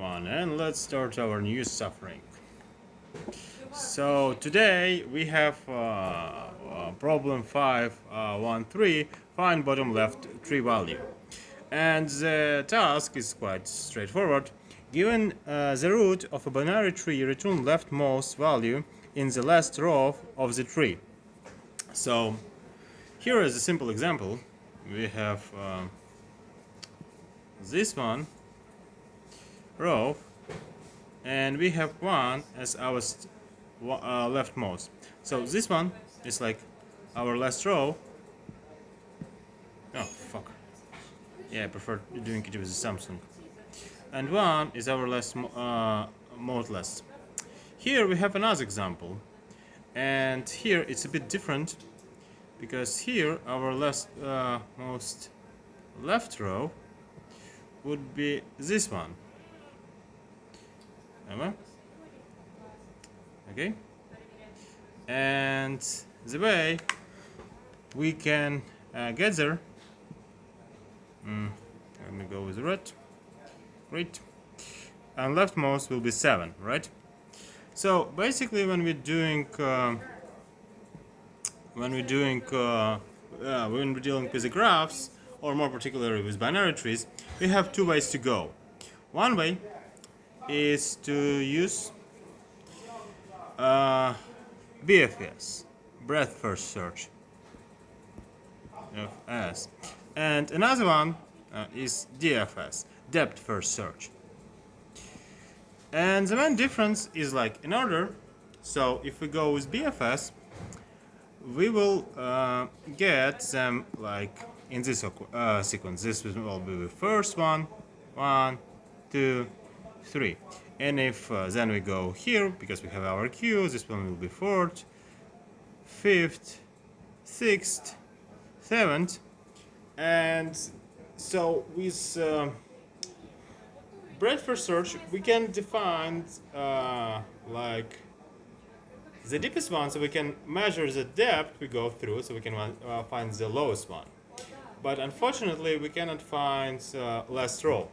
one, and let's start our new suffering. So today we have problem 513, find bottom left tree value. And the task is quite straightforward. Given the root of a binary tree, return leftmost value in the last row of the tree. So here is a simple example. We have this one row, and we have one as our leftmost. So this one is like our last row. Oh fuck. Yeah, I prefer doing it with the Samsung. And one is our last most last. Here we have another example, and here it's a bit different because here our last most left row would be this one. Okay, and the way we can get there, let me go with the red. Great. And leftmost will be 7, right? So basically when we're dealing with the graphs, or more particularly with binary trees, we have two ways to go. One way is to use BFS, breadth first search, FS, and another one is DFS, depth first search. And the main difference is like in order. So if we go with BFS, we will get them like in this sequence. This will be the first one, 1, 2, 3. And if then we go here, because we have our queue, this one will be 4th, 5th, 6th, 7th. And so with breadth first search, we can define like the deepest one, so we can measure the depth we go through, so we can find the lowest one. But unfortunately, we cannot find last row.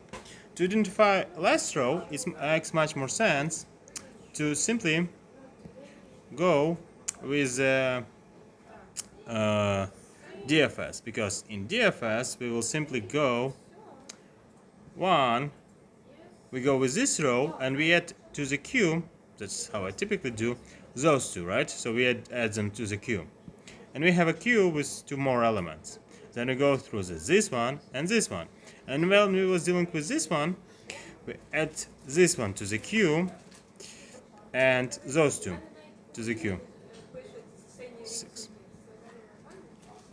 To identify last row, it makes much more sense to simply go with DFS, because in DFS we will simply go we go with this row and we add to the queue. That's how I typically do those two, right? So we add them to the queue, and we have a queue with 2 more elements. Then we go through this one and this one, and when we was dealing with this one, we add this one to the queue and those two to the queue. 6.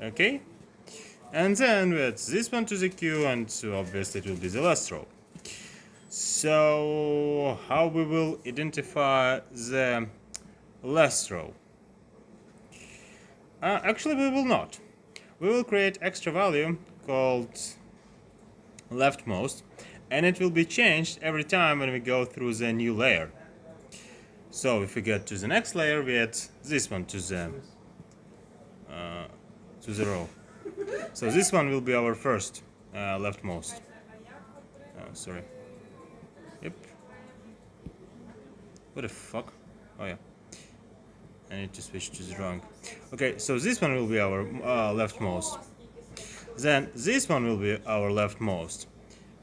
Okay, and then we add this one to the queue, and so obviously it will be the last row. So how we will identify the last row? Actually, we will not. We will create extra value called leftmost, and it will be changed every time when we go through the new layer. So if we get to the next layer, we add this one to the row. So this one will be our first leftmost. Sorry. Yep. What the fuck? Oh yeah. I need to switch to the wrong. Okay, so this one will be our leftmost. Then this one will be our leftmost.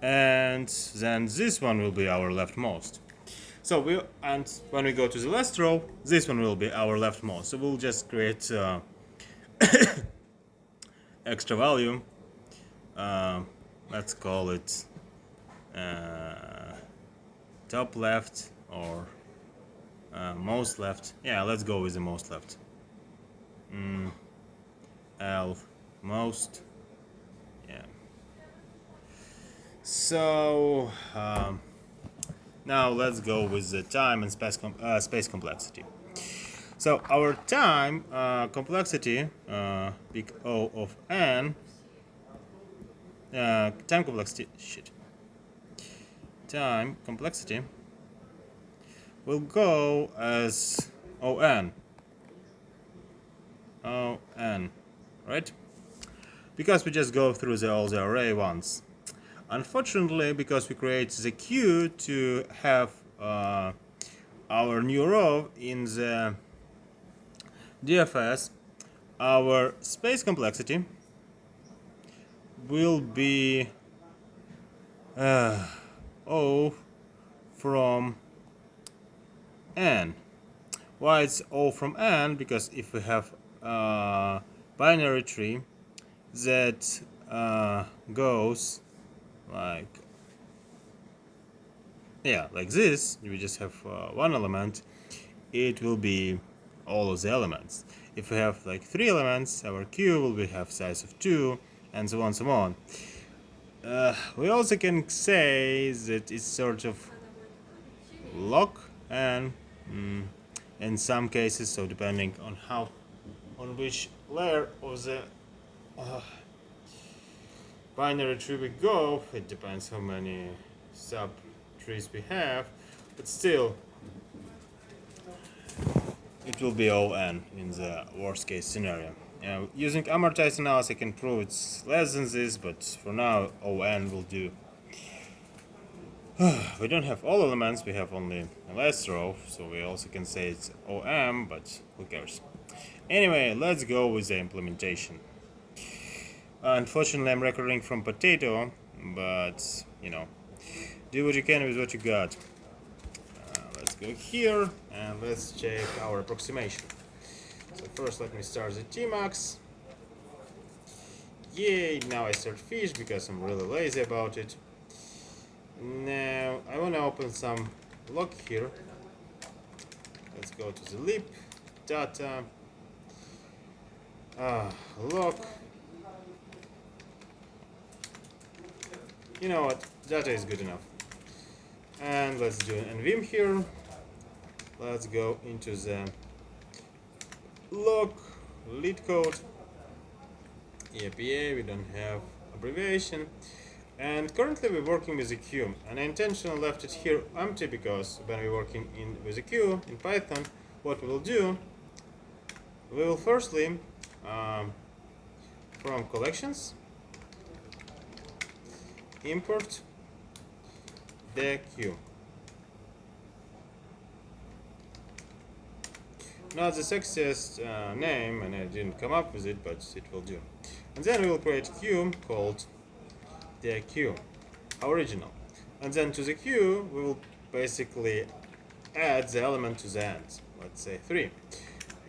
And then this one will be our leftmost. So when we go to the last row, this one will be our leftmost. So we'll just create extra value. Let's call it top left or most left. Yeah, let's go with the most left. L most. Yeah. So now let's go with the time and space complexity. So our time complexity, big O of n, time complexity will go as ON, right? Because we just go through all the array once. Unfortunately, because we create the queue to have our new row in the DFS, our space complexity will be O from n. Why it's O from n? Because if we have a binary tree that goes like like this, we just have one element, it will be all of the elements. If we have like 3 elements, our queue will have size of 2, and so on, so on. We also can say that it's sort of lock and in some cases, so depending on which layer of the binary tree we go, it depends how many sub trees we have, but still it will be ON in the worst case scenario. Using amortized analysis I can prove it's less than this, but for now ON will do. We don't have all elements, we have only the last row, so we also can say it's OM, but who cares. Anyway, let's go with the implementation. Unfortunately, I'm recording from potato, but do what you can with what you got. Let's go here and let's check our approximation. So first let me start the Tmax. Yay, now I start fish because I'm really lazy about it. Now I want to open some log here. Let's go to the lib, data, log. You know what, data is good enough. And let's do an vim here. Let's go into the log lead code. EAPA, we don't have abbreviation. And currently we're working with a queue, and I intentionally left it here empty because when we're working with a queue in Python, what we will do, we will firstly from collections import the queue. Not the sexiest name, and I didn't come up with it, but it will do. And then we will create a queue called the queue, original. And then to the queue, we will basically add the element to the end, let's say 3.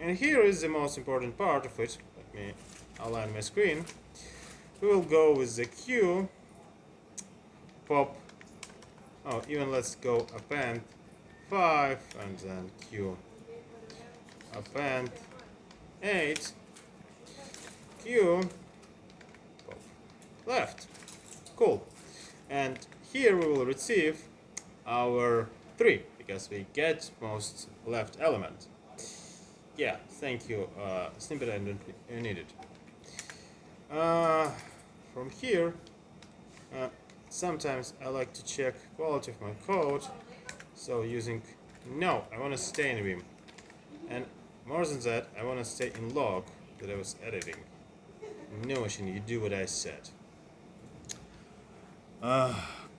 And here is the most important part of it. Let me align my screen. We will go with the queue, pop, even let's go append 5, and then queue append 8, queue, pop, left. Cool. And here we will receive our 3 because we get most left element. Yeah, thank you. Snippet I don't need it. From here, sometimes I like to check quality of my code. So using I want to stay in Vim, and more than that, I want to stay in log that I was editing. No machine, you do what I said.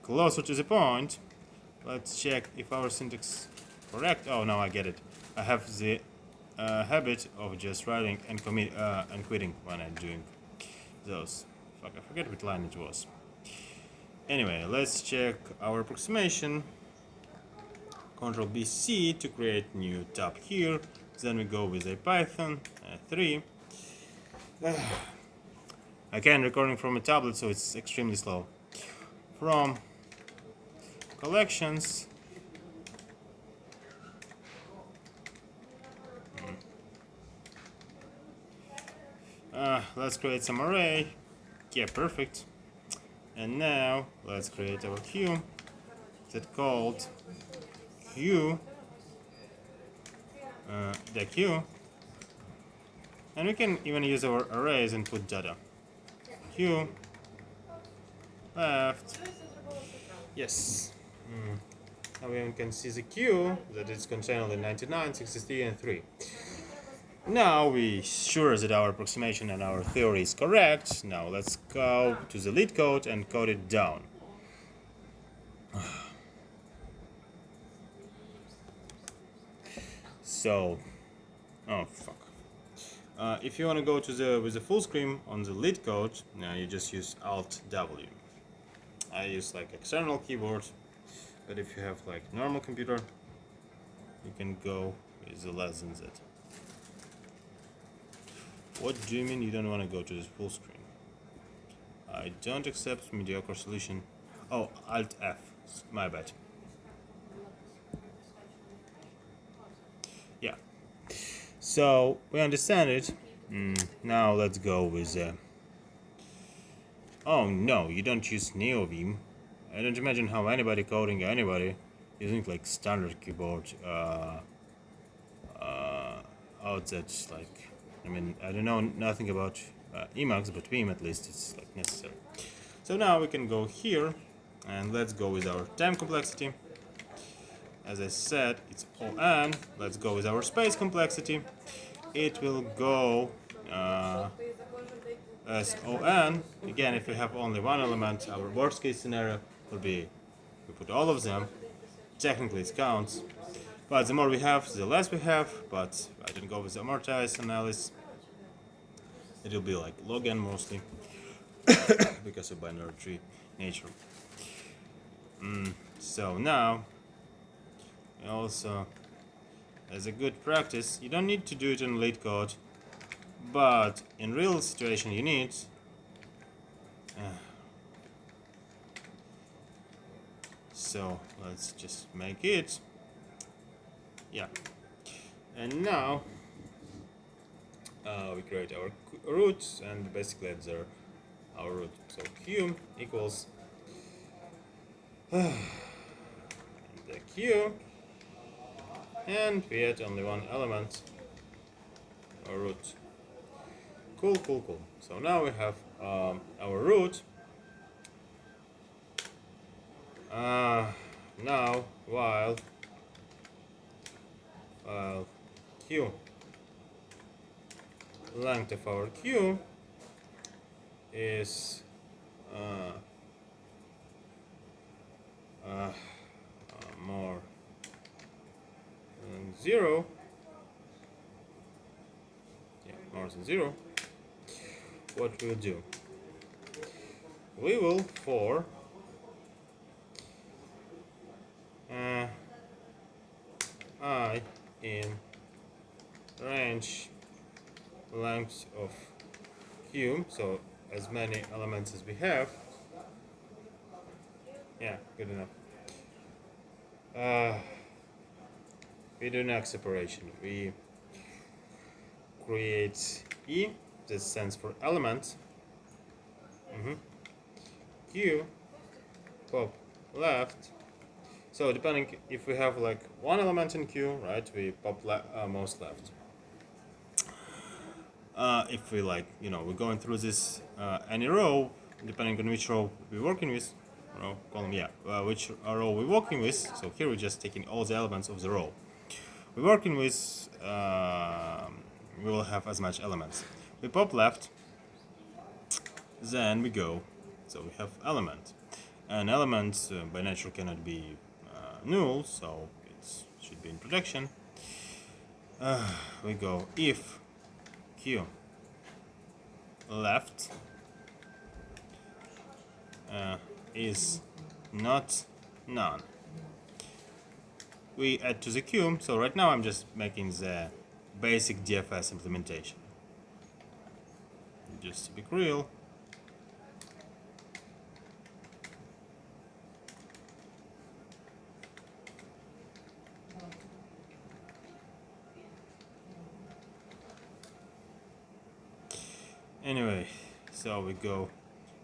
Closer to the point, let's check if our syntax is correct. Oh, now I get it. I have the habit of just writing and quitting when I'm doing those. Fuck, I forget what line it was. Anyway, let's check our approximation. Ctrl B C to create new tab here. Then we go with a Python 3. Again, recording from a tablet, so it's extremely slow. From collections, let's create some array. Yeah, perfect. And now let's create our queue that called queue, the queue, and we can even use our arrays and put data. Queue left. Yes. Now we can see the queue that is contained only 99, 63, and 3. Now we sure that our approximation and our theory is correct. Now let's go to the lead code and code it down. So, oh fuck. If you want to go to the with the full screen on the lead code, you just use Alt W. I use like external keyboard, but if you have like normal computer, you can go with the less than Z. What do you mean you don't want to go to this full screen? I don't accept mediocre solution. Oh, Alt F. My bad. Yeah. So we understand it. Now let's go with. Oh no, you don't use NeoVim. I don't imagine how anybody coding anybody using like standard keyboard. That's like. I mean, I don't know nothing about Emacs, but Vim at least it's like necessary. So now we can go here, and let's go with our time complexity. As I said, it's ON. Let's go with our space complexity. It will go as ON. Again, if we have only one element, our worst case scenario will be we put all of them. Technically it counts. But the more we have, the less we have. But I didn't go with the amortized analysis. It will be like log n mostly because of binary tree nature. So now, also, as a good practice, you don't need to do it in lead code, but in real situation you need. So let's just make it. Yeah. And now we create our roots, and basically it's our root. So q equals the q, and we add only one element, our root. Cool. So now we have our root. Now while q, length of our q is more than 0. Yeah, more than 0. What we'll do? We will for I in range length of q, so as many elements as we have. Yeah, good enough. We do next operation. We create E, this stands for element. Q, pop left. So depending if we have like one element in Q, right, we pop most left. If we like, we're going through this any row, depending on which row we're working with, row, column, which row we're working with. So here we're just taking all the elements of the row we're working with. We will have as much elements. We pop left, then we go. So we have element, and element by nature cannot be null, so it should be in production. We go if q left is not none. We add to the queue. So right now I'm just making the basic DFS implementation, just to be real. Anyway, so we go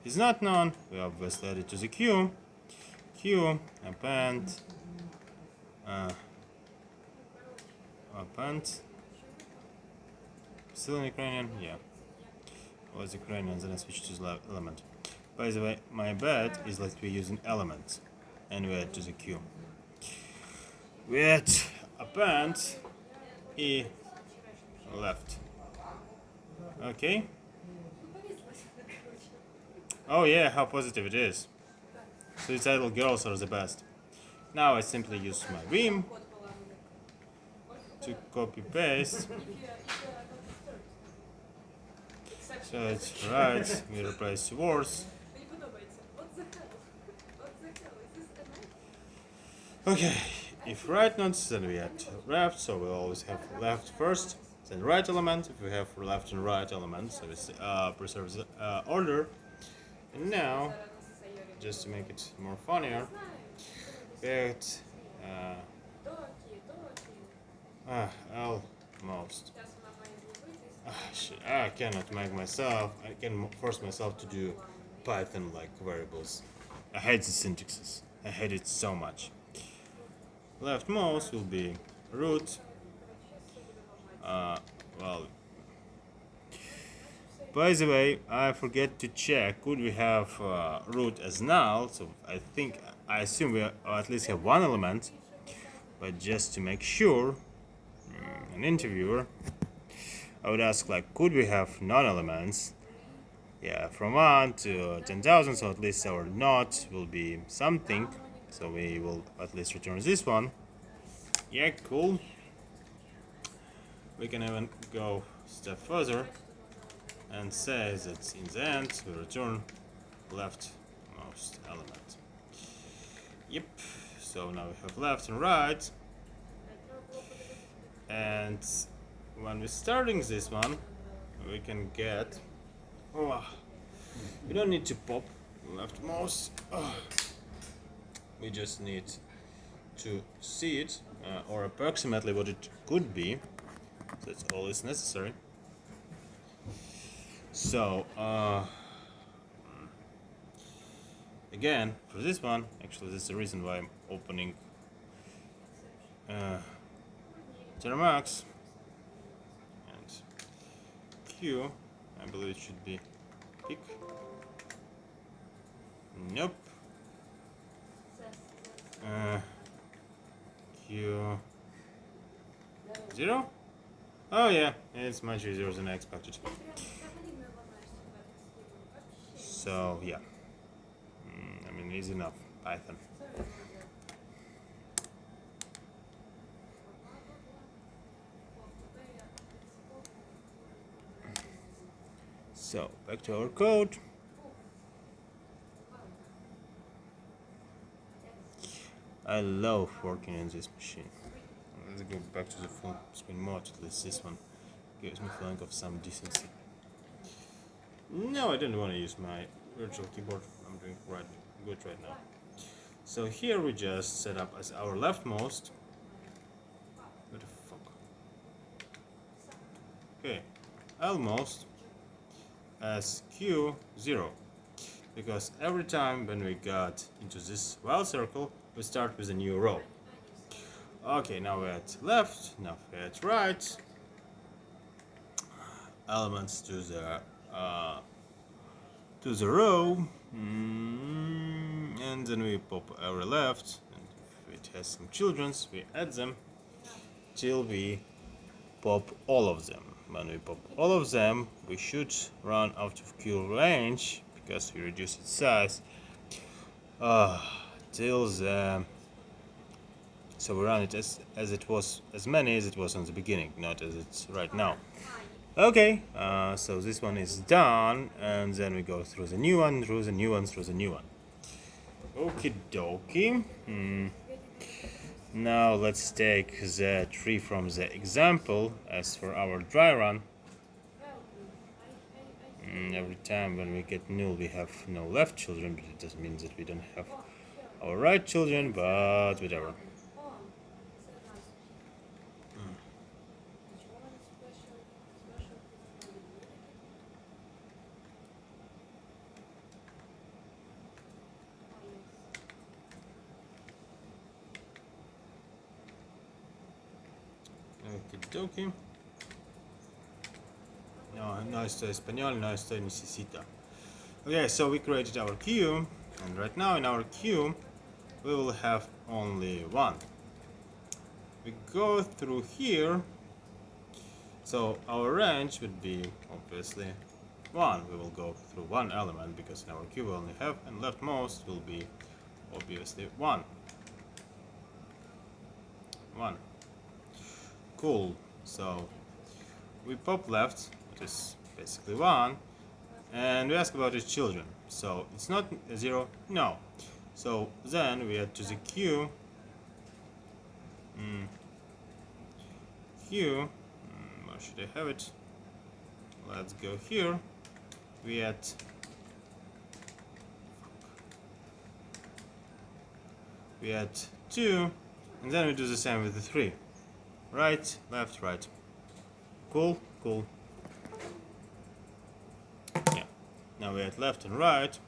is not none. We obviously add it to the queue. Append still in Ukrainian, yeah. Was Ukrainian, then I switch to the element. By the way, my bad is like we're using elements, and we add to the queue. We add append E left. Okay. Oh yeah, how positive it is. Suicidal girls are the best. Now I simply use my Vim. to copy paste. So it's right, we replace words. Okay, if right nodes, then we add left, so we'll always have left first, then right element. If we have left and right elements, so it preserves order. And now, just to make it more funnier, we add almost. Shit, I cannot make myself. I can force myself to do Python like variables. I hate the syntaxes. I hate it so much. Leftmost will be root. Well, by the way, I forget to check. Could we have root as null? So I assume we at least have one element. But just to make sure, an interviewer, I would ask like, could we have non-elements? Yeah, from 1 to 10,000, so at least our not will be something. So we will at least return this one. Yeah, cool. We can even go a step further and say that in the end we return leftmost element. Yep, so now we have left and right. And when we're starting this one, we can get. We don't need to pop leftmost. We just need to see it, or approximately what it could be. That's all is necessary. So, again, for this one, actually, this is the reason why I'm opening Termax and Q. I believe it should be pick. Nope. Q 0. Oh yeah, it's much easier than I expected. So yeah, I mean easy enough. Python. So back to our code. I love working on this machine. Let's go back to the full screen mode. At least this one gives me a feeling of some decency. No, I don't want to use my virtual keyboard. I'm doing good right now. So here we just set up as our leftmost. What the fuck? Okay, almost as Q0, because every time when we got into this while circle, we start with a new row. Okay, now we're at left, now we're at right. Elements to the row, and then we pop our left, and if it has some childrens, we add them till we pop all of them. When we pop all of them, we should run out of Q range because we reduce its size till the. So we run it as it was, as many as it was in the beginning, not as it's right now. Okay, so this one is done, and then we go through the new one, through the new one, through the new one. Okie dokie. Now let's take the tree from the example as for our dry run. Every time when we get null, we have no left children, but it doesn't mean that we don't have our right children, but whatever. Okidoki. No estoy español, no estoy necesita. Okay, so we created our queue, and right now in our queue we will have only one. We go through here, so our range would be obviously 1. We will go through one element because in our queue we only have, and leftmost will be obviously 1. Cool. So we pop left, which is basically 1, and we ask about his children. So it's not a 0, no. So then we add to the Q. Where should I have it? Let's go here. We add we add 2, and then we do the same with the 3. Right, left, right. Cool, cool. Yeah. Now we add left and right.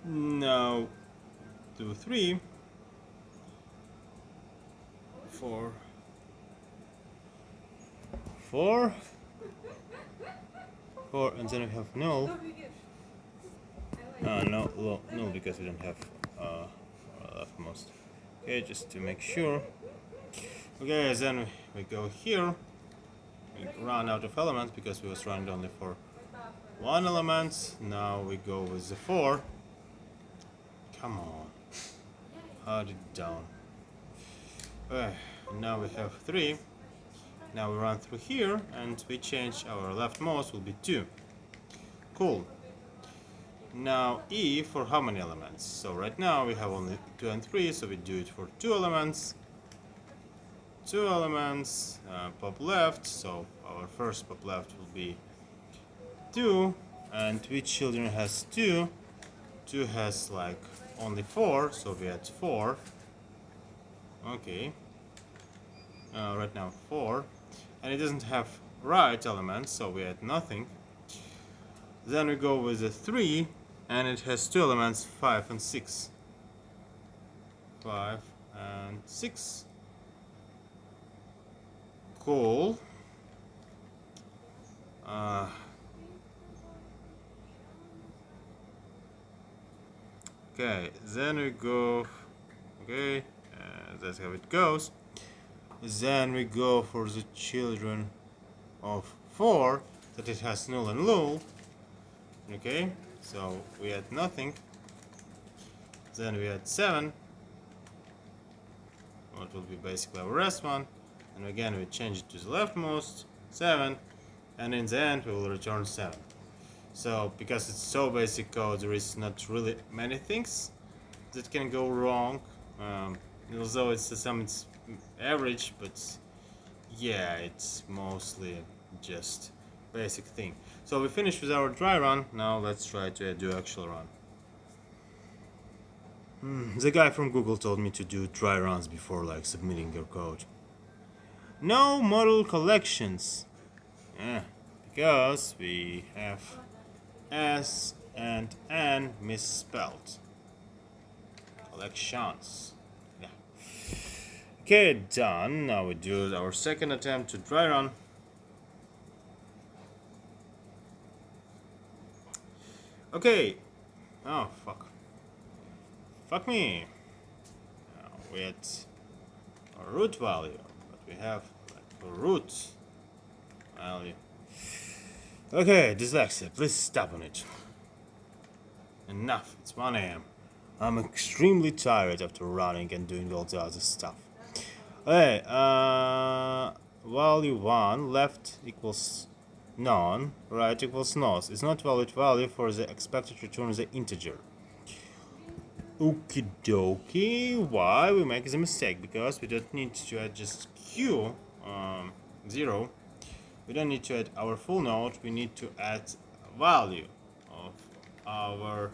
Now do 3, 4, 4, 4, and then we have null. No, null because we don't have leftmost. Okay, just to make sure. Okay, then we go here. We run out of elements because we was running only for 1 element. Now we go with the 4. Come on. Hold it down. Now we have 3. Now we run through here and we change our leftmost will be 2. Cool. Now E for how many elements? So right now we have only 2 and 3, so we do it for 2 elements. 2 elements, pop left, so our first pop left will be 2, and which children has 2? 2 has like only 4, so we add 4. Okay. Right now 4, and it doesn't have right elements, so we add nothing. Then we go with a 3, and it has 2 elements, 5 and 6. 5 and 6. Cool. Okay, then we go. Okay, that's how it goes. Then we go for the children of 4, that it has null and null. Okay, so we add nothing. Then we add 7, what will be basically our rest one, and again we change it to the leftmost 7, and in the end we will return 7. So because it's so basic code, there is not really many things that can go wrong, although it's average, but yeah, it's mostly just basic thing. So we finished with our dry run. Now let's try to do actual run. The guy from Google told me to do dry runs before like submitting your code. No model collections. Yeah, because we have S and N misspelled. Collections. Yeah. Okay, done. Now we do our second attempt to dry run. Okay. Oh, fuck. Fuck me. Now we had a root value, but we have like a root value. Okay, dyslexia, please stop on it. Enough, it's 1 AM. I'm extremely tired after running and doing all the other stuff. Okay, value 1, left equals none, right equals nose. It's not valid value for the expected return the integer. Okie dokie, why we make the mistake? Because we don't need to add just q 0. We don't need to add our full node, we need to add value of our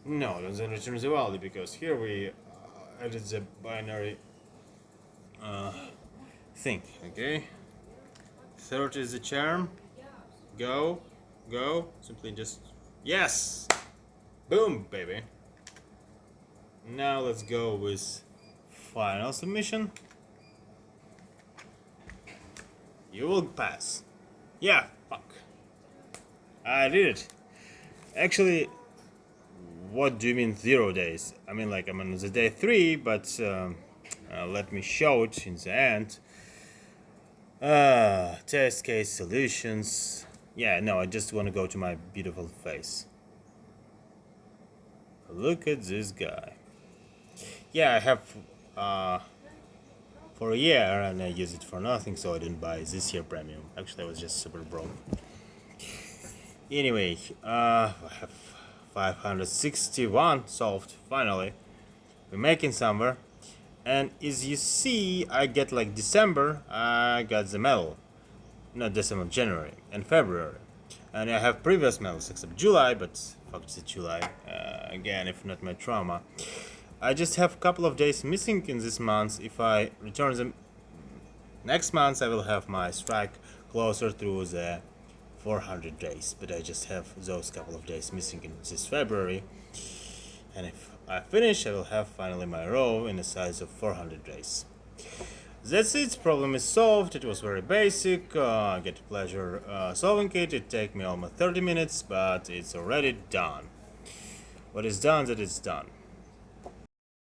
node and then return the value, because here we added the binary thing. Okay, 30 is the charm. Go, simply just yes, boom, baby. Now let's go with final submission. You will pass. Yeah, fuck. I did it. Actually, what do you mean 0 days? I mean, like, I'm on the day 3, but let me show it in the end. Test case solutions. Yeah, no, I just want to go to my beautiful face. Look at this guy. Yeah, I have for a year and I use it for nothing, so I didn't buy this year premium. Actually, I was just super broke. Anyway, I have 561 solved finally. We're making somewhere, and as you see, I get like December, I got the medal, not December, January and February, and I have previous medals except July, but fuck the July, again, if not my trauma. I just have a couple of days missing in this month. If I return them next month, I will have my strike closer to the 400 days, but I just have those couple of days missing in this February, and if I finish, I will have finally my row in the size of 400 days. That's it, problem is solved. It was very basic, I get pleasure solving it. It take me almost 30 minutes, but it's already done. What is done, that is done.